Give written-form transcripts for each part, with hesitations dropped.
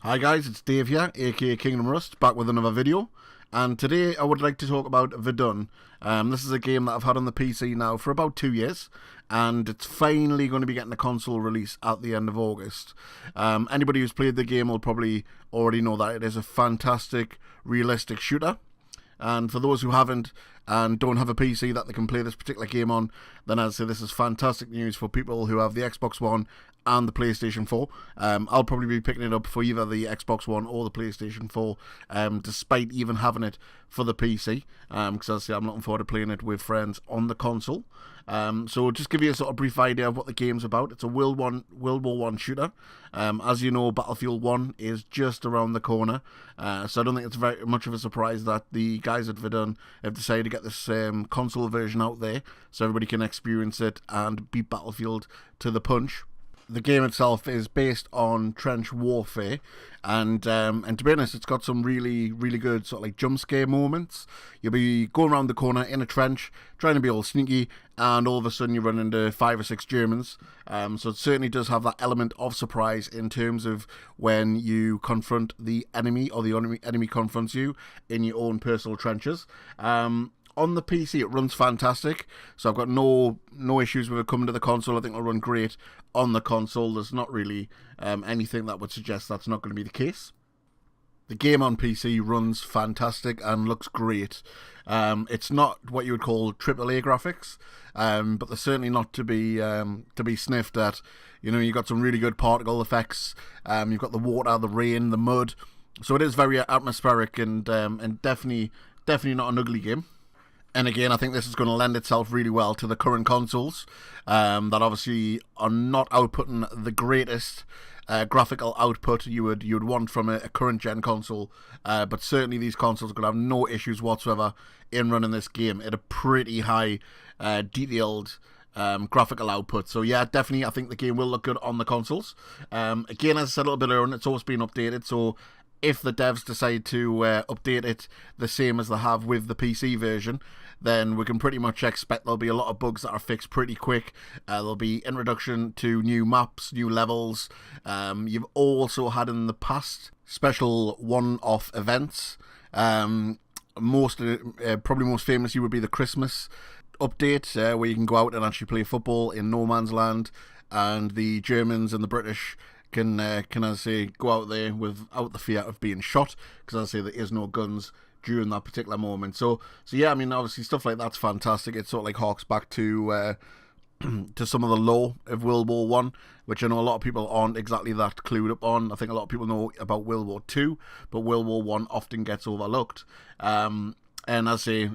Hi guys, it's Dave here, aka Kingdom Rust, back with another video. And today I would like to talk about Verdun. This is a game that I've had on the PC now for about 2 years, and it's finally going to be getting a console release at the end of August. Anybody who's played the game will probably already know that it is a fantastic, realistic shooter. And for those who haven't and don't have a PC that they can play this particular game on, then I'd say this is fantastic news for people who have the Xbox One and the PlayStation 4. I'll probably be picking it up for either the Xbox One or the PlayStation 4, despite even having it for the PC, because as I say, I'm looking forward to playing it with friends on the console. So just give you a sort of brief idea of what the game's about. It's a World War One shooter. As you know, Battlefield 1 is just around the corner, so I don't think it's very much of a surprise that the guys at Verdun have decided to get this console version out there so everybody can experience it and beat Battlefield to the punch. The game itself is based on trench warfare, and to be honest, it's got some really good sort of like jump scare moments. You'll be going around the corner in a trench, trying to be all sneaky, and all of a sudden you run into 5 or 6 Germans. So it certainly does have that element of surprise in terms of when you confront the enemy or the enemy confronts you in your own personal trenches. On the PC, it runs fantastic, so I've got no issues with it coming to the console. I think it'll run great on the console. There's not really anything that would suggest that's not going to be the case. The game on PC runs fantastic and looks great. It's not what you would call AAA graphics, but they're certainly not to be sniffed at. You know, you've got some really good particle effects. You've got the water, the rain, the mud. So it is very atmospheric and definitely not an ugly game. And again, I think this is going to lend itself really well to the current consoles that obviously are not outputting the greatest graphical output you would want from a current gen console, but certainly these consoles are going to have no issues whatsoever in running this game at a pretty high detailed graphical output. So yeah, definitely I think the game will look good on the consoles. Again, as I said a little bit earlier, it's always been updated, so if the devs decide to update it the same as they have with the PC version, then we can pretty much expect there'll be a lot of bugs that are fixed pretty quick. There'll be introduction to new maps, new levels. You've also had in the past special one-off events. Probably most famously would be the Christmas update, where you can go out and actually play football in no man's land, and the Germans and the British can as I say, go out there without the fear of being shot, because as I say, there is no guns during that particular moment. So yeah, I mean, obviously stuff like that's fantastic. It sort of like harks back to some of the lore of World War One, which I know a lot of people aren't exactly that clued up on. I think a lot of people know about World War Two, but World War One often gets overlooked. And as I say,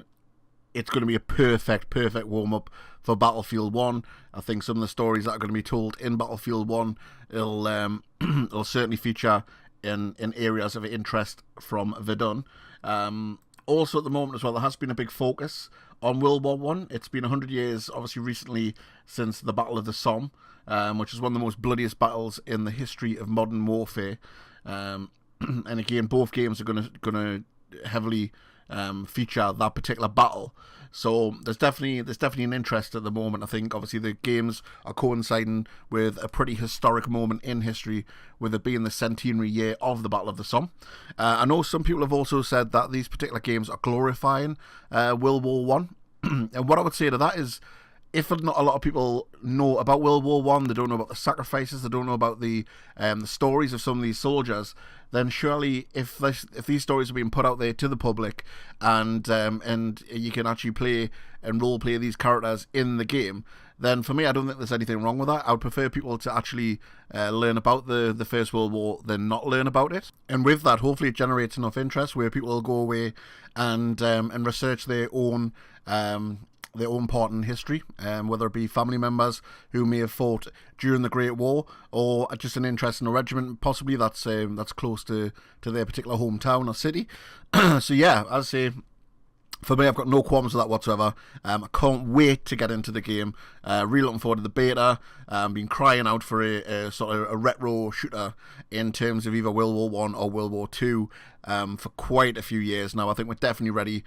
it's going to be a perfect warm-up for Battlefield 1. I think some of the stories that are going to be told in Battlefield 1 it'll certainly feature in areas of interest from Verdun. Also at the moment as well, there has been a big focus on World War 1. It's been 100 years, obviously recently, since the Battle of the Somme, which is one of the most bloodiest battles in the history of modern warfare. And again, both games are going to heavily feature that particular battle. So there's definitely an interest at the moment. I think obviously the games are coinciding with a pretty historic moment in history, with it being the centenary year of the Battle of the Somme. I know some people have also said that these particular games are glorifying World War One, and what I would say to that is, if not a lot of people know about World War One, they don't know about the sacrifices, they don't know about the stories of some of these soldiers, then surely if these stories are being put out there to the public, and you can actually play and role play these characters in the game, then for me, I don't think there's anything wrong with that. I would prefer people to actually learn about the First World War than not learn about it. And with that, hopefully it generates enough interest where people will go away and research their own part in history, whether it be family members who may have fought during the Great War, or just an interest in a regiment, possibly that's close to their particular hometown or city. So yeah, as I say, for me, I've got no qualms with that whatsoever. I can't wait to get into the game. Really looking forward to the beta. Been crying out for a sort of a retro shooter in terms of either World War One or World War Two. for quite a few years now. I think we're definitely ready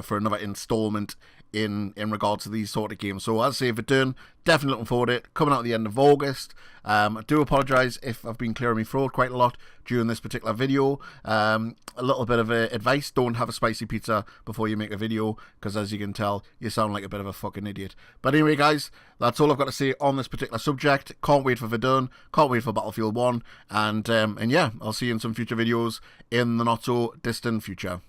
for another installment in regards to these sort of games. So as I say, Verdun, definitely looking forward to it. Coming out at the end of August. I do apologise if I've been clearing my throat quite a lot during this particular video. A little bit of advice: don't have a spicy pizza before you make a video, because as you can tell, you sound like a bit of a fucking idiot. But anyway, guys, that's all I've got to say on this particular subject. Can't wait for Verdun, can't wait for Battlefield 1, and yeah, I'll see you in some future videos in the not so distant future.